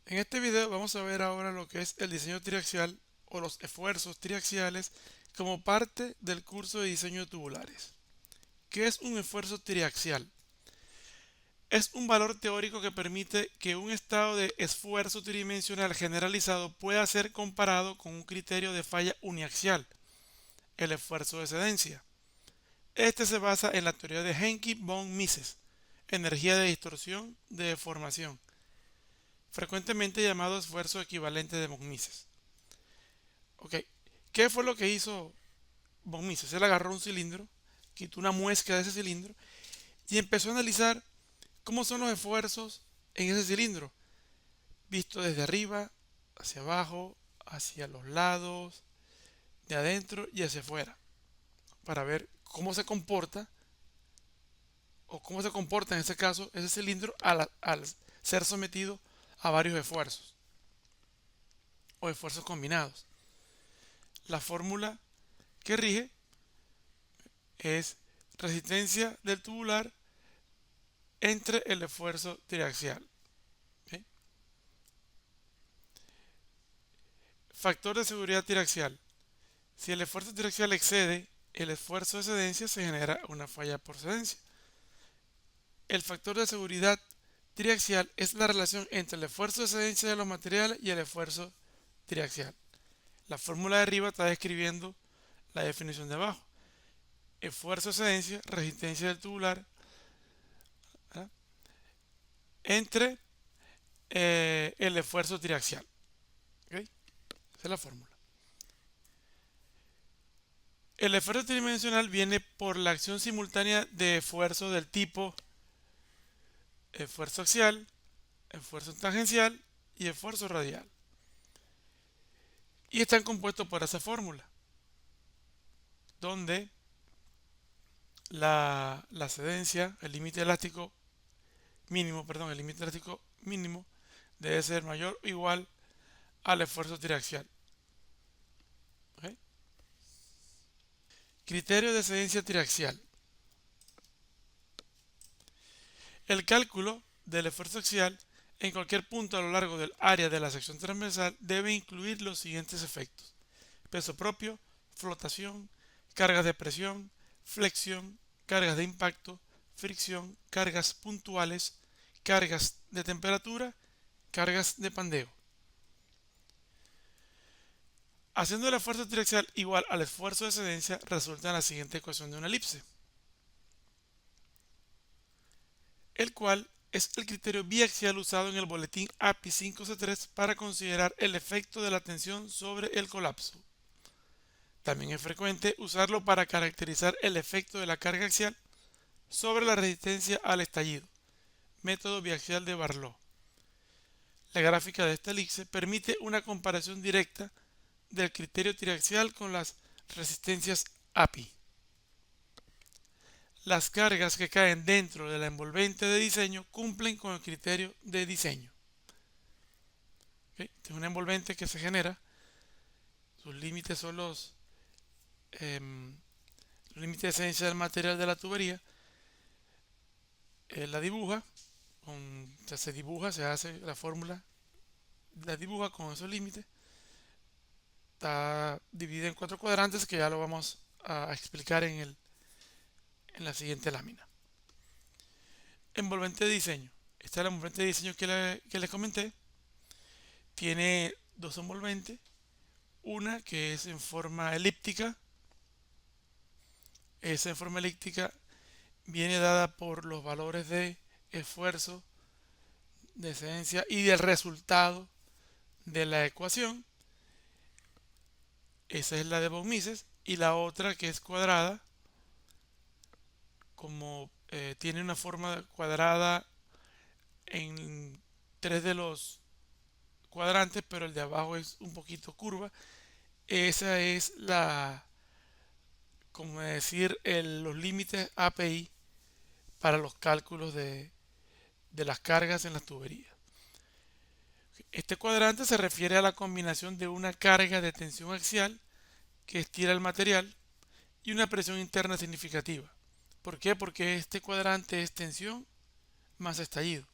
En este video vamos a ver ahora lo que es el diseño triaxial o los esfuerzos triaxiales como parte del curso de diseño de tubulares. ¿Qué es un esfuerzo triaxial? Es un valor teórico que permite que un estado de esfuerzo tridimensional generalizado pueda ser comparado con un criterio de falla uniaxial, el esfuerzo de excedencia. Este se basa en la teoría de Henke von Mises, energía de distorsión de deformación, frecuentemente llamado esfuerzo equivalente de von Mises. Ok, ¿qué fue lo que hizo von Mises? Él agarró un cilindro, quitó una muesca de ese cilindro y empezó a analizar cómo son los esfuerzos en ese cilindro, visto desde arriba, hacia abajo, hacia los lados, de adentro y hacia afuera, para ver cómo se comporta o cómo se comporta en este caso ese cilindro al ser sometido a varios esfuerzos o esfuerzos combinados. La fórmula que rige es resistencia del tubular entre el esfuerzo triaxial. ¿Ok? Factor de seguridad triaxial. Si el esfuerzo triaxial excede el esfuerzo de excedencia, se genera una falla por excedencia. El factor de seguridad triaxial es la relación entre el esfuerzo de excedencia de los materiales y el esfuerzo triaxial. La fórmula de arriba está describiendo la definición de abajo. Esfuerzo de excedencia, resistencia del tubular, ¿verdad? Entre el esfuerzo triaxial. ¿Ok? Esa es la fórmula. El esfuerzo tridimensional viene por la acción simultánea de esfuerzo del tipo esfuerzo axial, esfuerzo tangencial y esfuerzo radial. Y están compuestos por esa fórmula, donde la cedencia, el límite elástico mínimo, perdón, el límite elástico mínimo debe ser mayor o igual al esfuerzo triaxial. ¿Ok? Criterio de cedencia triaxial. El cálculo del esfuerzo axial en cualquier punto a lo largo del área de la sección transversal debe incluir los siguientes efectos: peso propio, flotación, cargas de presión, flexión, cargas de impacto, fricción, cargas puntuales, cargas de temperatura, cargas de pandeo. Haciendo el esfuerzo triaxial igual al esfuerzo de excedencia, resulta en la siguiente ecuación de una elipse, el cual es el criterio biaxial usado en el boletín API 5C3 para considerar el efecto de la tensión sobre el colapso. También es frecuente usarlo para caracterizar el efecto de la carga axial sobre la resistencia al estallido, método biaxial de Barlow. La gráfica de esta elipse permite una comparación directa del criterio triaxial con las resistencias API. Las cargas que caen dentro de la envolvente de diseño cumplen con el criterio de diseño. ¿Okay? Este es una envolvente que se genera, sus límites son los límites de esencia del material de la tubería. La dibuja, se dibuja, se hace la fórmula, la dibuja con esos límites. Está dividida en 4 cuadrantes que ya lo vamos a explicar en la siguiente lámina. Envolvente de diseño. Esta es la envolvente de diseño que les comenté. Tiene dos envolventes. Una que es en forma elíptica. Esa en forma elíptica viene dada por los valores de esfuerzo, de excedencia y del resultado de la ecuación. Esa es la de von Mises. Y la otra que es cuadrada, como tiene una forma cuadrada en tres de los cuadrantes, pero el de abajo es un poquito curva. Esa es como decir, los límites API para los cálculos de las cargas en las tuberías. Este cuadrante se refiere a la combinación de una carga de tensión axial que estira el material y una presión interna significativa. ¿Por qué? Porque este cuadrante es tensión más estallido.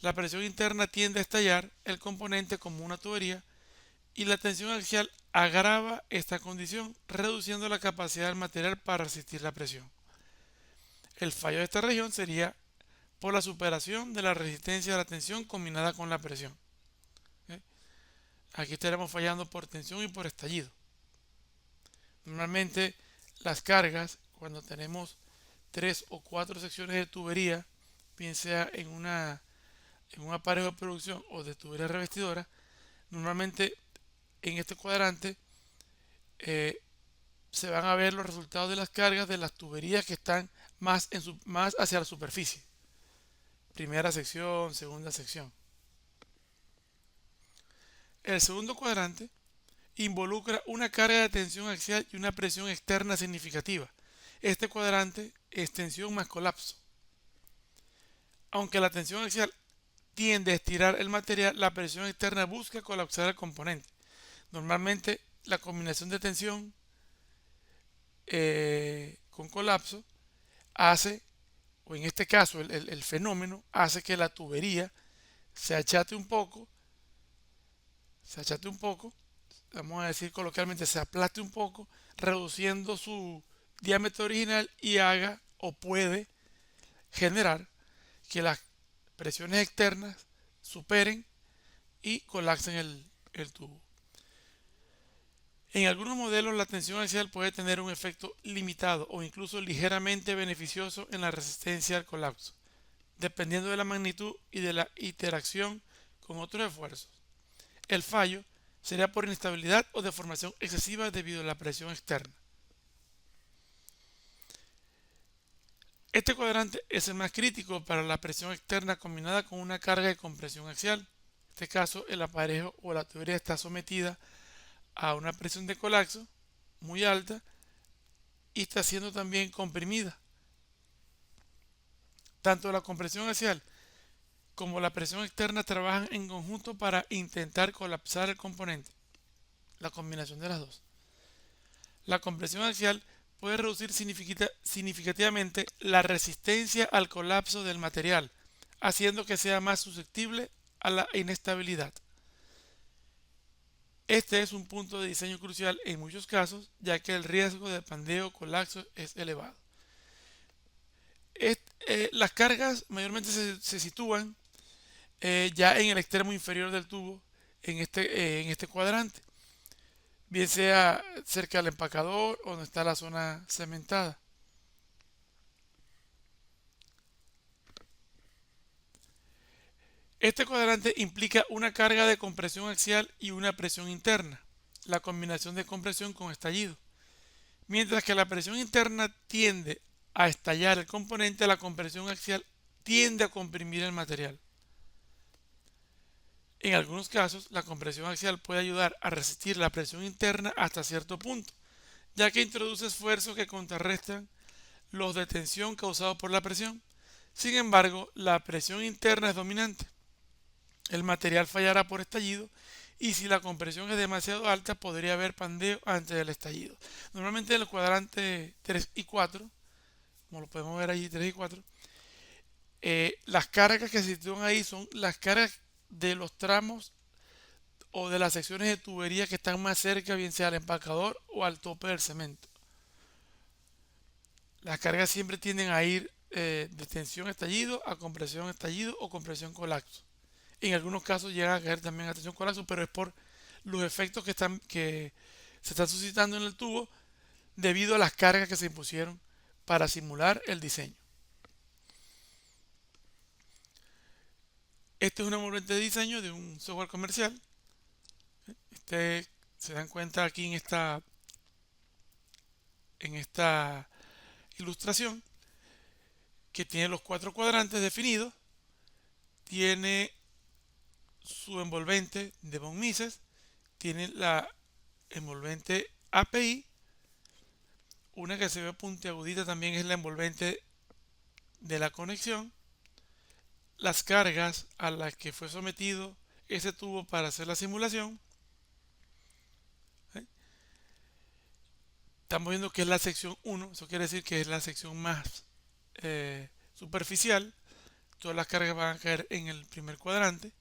La presión interna tiende a estallar el componente como una tubería y la tensión axial agrava esta condición, reduciendo la capacidad del material para resistir la presión. El fallo de esta región sería por la superación de la resistencia de la tensión combinada con la presión. ¿Ok? Aquí estaremos fallando por tensión y por estallido. Normalmente las cargas, cuando tenemos 3 o 4 secciones de tubería, bien sea en un aparejo de producción o de tubería revestidora, normalmente en este cuadrante eh, se van a ver los resultados de las cargas de las tuberías que están más hacia la superficie. Primera sección, segunda sección. El segundo cuadrante involucra una carga de tensión axial y una presión externa significativa. Este cuadrante es tensión más colapso. Aunque la tensión axial tiende a estirar el material, la presión externa busca colapsar el componente. Normalmente la combinación de tensión con colapso hace, o en este caso el fenómeno, hace que la tubería se achate un poco, vamos a decir coloquialmente, se aplaste un poco, reduciendo su diámetro original y haga o puede generar que las presiones externas superen y colapsen el tubo. En algunos modelos la tensión axial puede tener un efecto limitado o incluso ligeramente beneficioso en la resistencia al colapso, dependiendo de la magnitud y de la interacción con otros esfuerzos. El fallo sería por inestabilidad o deformación excesiva debido a la presión externa. Este cuadrante es el más crítico para la presión externa combinada con una carga de compresión axial. En este caso, el aparejo o la tubería está sometida a una presión de colapso muy alta y está siendo también comprimida. Tanto la compresión axial como la presión externa trabajan en conjunto para intentar colapsar el componente, la combinación de las dos. La compresión axial puede reducir significativamente la resistencia al colapso del material, haciendo que sea más susceptible a la inestabilidad. Este es un punto de diseño crucial en muchos casos, ya que el riesgo de pandeo o colapso es elevado. Las cargas mayormente se sitúan ya en el extremo inferior del tubo en este cuadrante, bien sea cerca del empacador o donde está la zona cementada. Este cuadrante implica una carga de compresión axial y una presión interna, la combinación de compresión con estallido. Mientras que la presión interna tiende a estallar el componente, la compresión axial tiende a comprimir el material. En algunos casos, la compresión axial puede ayudar a resistir la presión interna hasta cierto punto, ya que introduce esfuerzos que contrarrestan los de tensión causados por la presión. Sin embargo, la presión interna es dominante. El material fallará por estallido y si la compresión es demasiado alta podría haber pandeo antes del estallido. Normalmente en el cuadrante 3 y 4, como lo podemos ver allí 3 y 4, las cargas que se sitúan ahí son las cargas de los tramos o de las secciones de tubería que están más cerca, bien sea al empacador o al tope del cemento. Las cargas siempre tienden a ir de tensión estallido a compresión estallido o compresión colapso. En algunos casos llega a caer también a tensión colapso, pero es por los efectos que se están suscitando en el tubo debido a las cargas que se impusieron para simular el diseño. Este es un envolvente de diseño de un software comercial. Se dan cuenta aquí en esta ilustración que tiene los 4 cuadrantes definidos, tiene su envolvente de von Mises, tiene la envolvente API, una que se ve puntiagudita también es la envolvente de la conexión, las cargas a las que fue sometido ese tubo para hacer la simulación. ¿Eh? Estamos viendo que es la sección 1, eso quiere decir que es la sección más superficial todas las cargas van a caer en el primer cuadrante,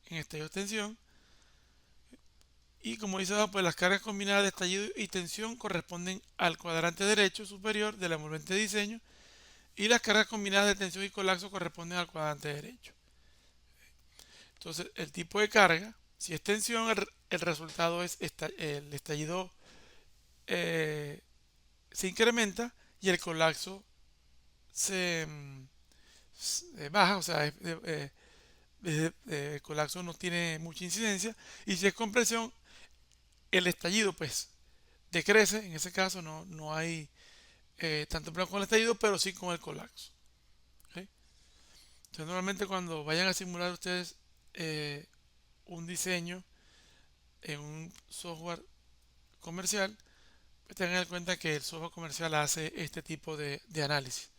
en estadio de tensión. Y como dice abajo, pues las cargas combinadas de estallido y tensión corresponden al cuadrante derecho superior de la envolvente de diseño, y las cargas combinadas de tensión y colapso corresponden al cuadrante derecho. Entonces, el tipo de carga, si es tensión, el resultado es el estallido se incrementa y el colapso se, se baja, o sea, el colapso no tiene mucha incidencia. Y si es compresión, el estallido pues decrece. En ese caso no hay tanto problema con el estallido, pero sí con el colapso. ¿Ok? Entonces, normalmente cuando vayan a simular ustedes eh, un diseño en un software comercial, pues tengan en cuenta que el software comercial hace este tipo de análisis.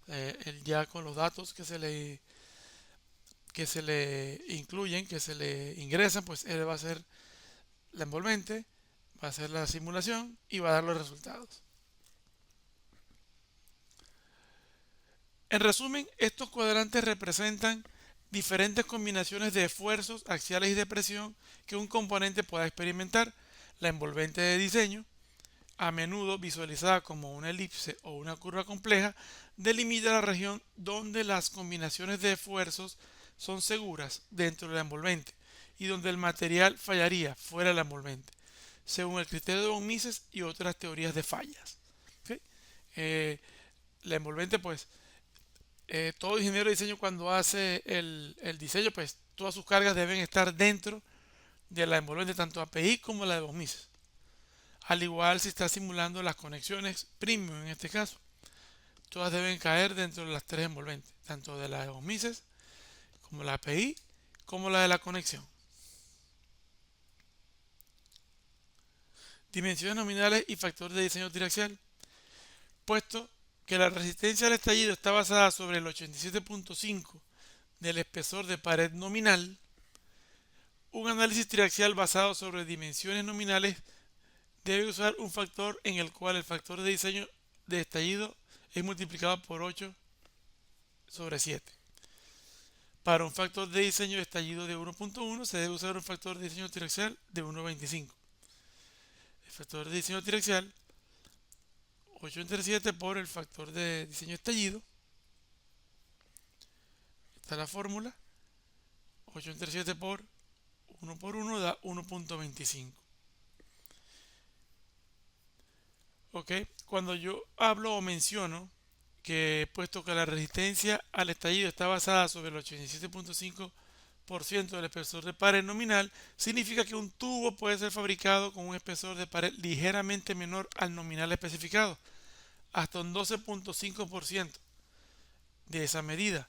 Él ya con los datos que se le incluyen, que se le ingresan, pues él va a hacer la envolvente, va a hacer la simulación y va a dar los resultados. En resumen, estos cuadrantes representan diferentes combinaciones de esfuerzos axiales y de presión que un componente pueda experimentar. La envolvente de diseño, a menudo visualizada como una elipse o una curva compleja, delimita la región donde las combinaciones de esfuerzos son seguras dentro de la envolvente y donde el material fallaría fuera de la envolvente, según el criterio de von Mises y otras teorías de fallas. ¿Okay? La envolvente, pues, todo ingeniero de diseño cuando hace el diseño, pues todas sus cargas deben estar dentro de la envolvente, tanto API como la de von Mises. Al igual si está simulando las conexiones premium en este caso, todas deben caer dentro de las tres envolventes, tanto de la de von Mises como la API como la de la conexión. Dimensiones nominales y factor de diseño triaxial. Puesto que la resistencia al estallido está basada sobre el 87.5 del espesor de pared nominal, un análisis triaxial basado sobre dimensiones nominales debe usar un factor en el cual el factor de diseño de estallido es multiplicado por 8/7. Para un factor de diseño de estallido de 1.1 se debe usar un factor de diseño triaxial de 1.25. El factor de diseño triaxial 8 entre 7 por el factor de diseño de estallido. Esta es la fórmula. 8 entre 7 por 1 da 1.25. ¿Ok? Cuando yo hablo o menciono que puesto que la resistencia al estallido está basada sobre el 87.5% del espesor de pared nominal, significa que un tubo puede ser fabricado con un espesor de pared ligeramente menor al nominal especificado, hasta un 12.5% de esa medida.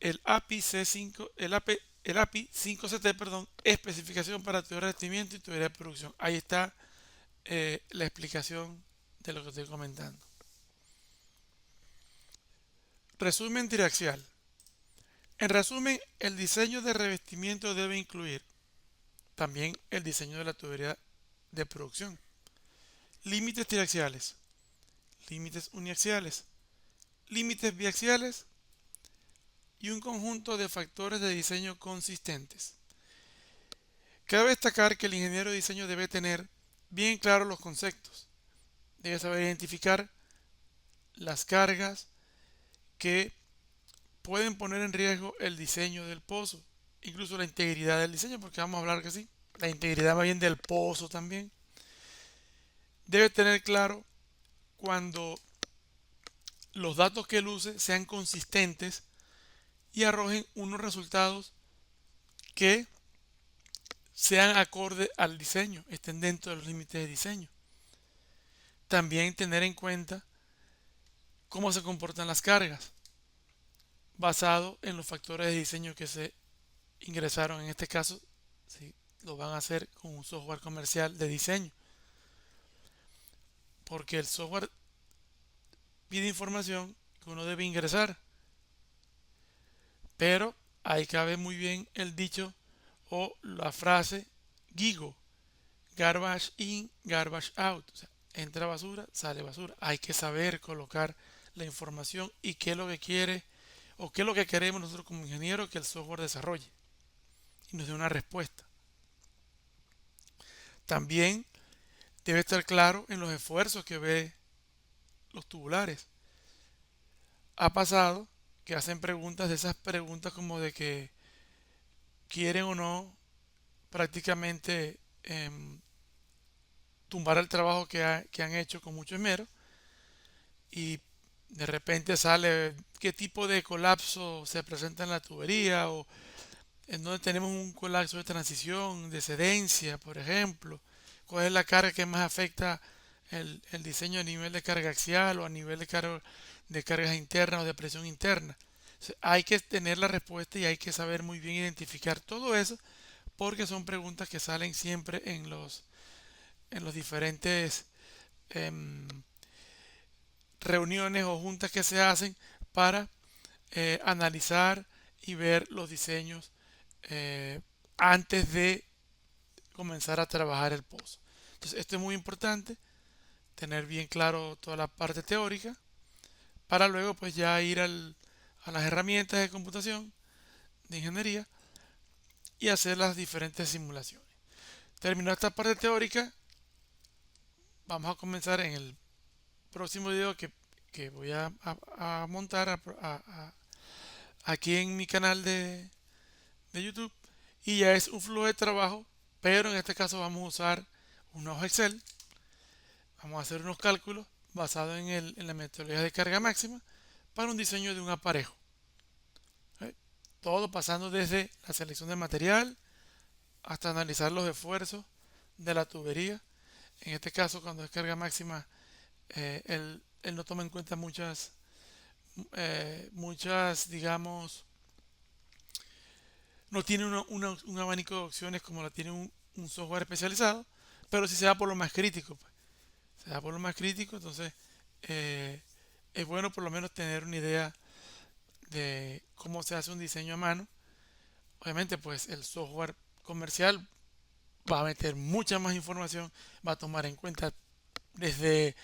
El API C5, el API 5CT, perdón, especificación para teoría de revestimiento y teoría de producción. Ahí está la explicación de lo que estoy comentando. Resumen triaxial. En resumen, el diseño de revestimiento debe incluir también el diseño de la tubería de producción, límites triaxiales, límites uniaxiales, límites biaxiales y un conjunto de factores de diseño consistentes. Cabe destacar que el ingeniero de diseño debe tener bien claros los conceptos, debe saber identificar las cargas que pueden poner en riesgo el diseño del pozo, incluso la integridad del diseño, porque vamos a hablar que sí, la integridad va bien del pozo también. Debe tener claro cuando los datos que él use sean consistentes y arrojen unos resultados que sean acorde al diseño, estén dentro de los límites de diseño. También tener en cuenta cómo se comportan las cargas, basado en los factores de diseño que se ingresaron. En este caso, si lo van a hacer con un software comercial de diseño, porque el software pide información que uno debe ingresar, pero ahí cabe muy bien el dicho o la frase GIGO, garbage in, garbage out, o sea, entra basura, sale basura. Hay que saber colocar la información y qué es lo que quiere o qué es lo que queremos nosotros como ingenieros que el software desarrolle y nos dé una respuesta. También debe estar claro en los esfuerzos que ve los tubulares. Ha pasado que hacen preguntas de esas preguntas como de que quieren o no prácticamente tumbar el trabajo que han hecho con mucho esmero y de repente sale qué tipo de colapso se presenta en la tubería o en donde tenemos un colapso de transición, de cedencia, por ejemplo, cuál es la carga que más afecta el diseño a nivel de carga axial o a nivel de cargas internas o de presión interna. O sea, hay que tener la respuesta y hay que saber muy bien identificar todo eso porque son preguntas que salen siempre en los diferentes em, reuniones o juntas que se hacen para analizar y ver los diseños eh, antes de comenzar a trabajar el pozo. Entonces, esto es muy importante, tener bien claro toda la parte teórica para luego pues ya ir a las herramientas de computación, de ingeniería y hacer las diferentes simulaciones. Terminada esta parte teórica, vamos a comenzar en el próximo video que voy a montar aquí en mi canal de YouTube y ya es un flujo de trabajo, pero en este caso vamos a usar una hoja Excel, vamos a hacer unos cálculos basados en la metodología de carga máxima para un diseño de un aparejo. ¿Eh? Todo pasando desde la selección de material hasta analizar los esfuerzos de la tubería. En este caso, cuando es carga máxima, él no toma en cuenta digamos, no tiene un abanico de opciones como la tiene un software especializado, pero si se da por lo más crítico, pues. Se da por lo más crítico, entonces eh, es bueno por lo menos tener una idea de cómo se hace un diseño a mano. Obviamente, pues el software comercial va a meter mucha más información, va a tomar en cuenta desde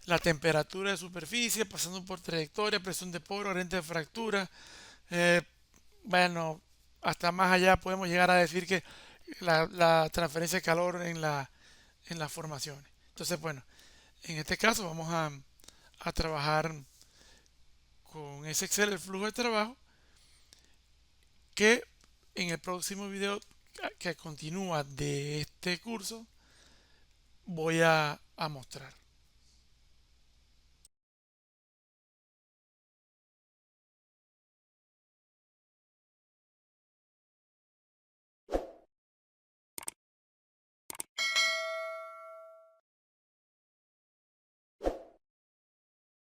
la temperatura de superficie, pasando por trayectoria, presión de poro, rente de fractura. eh, bueno, hasta más allá podemos llegar a decir que la transferencia de calor en las formaciones. Entonces, bueno, en este caso vamos a trabajar con ese Excel, el flujo de trabajo, que en el próximo video que continúa de este curso voy a mostrar.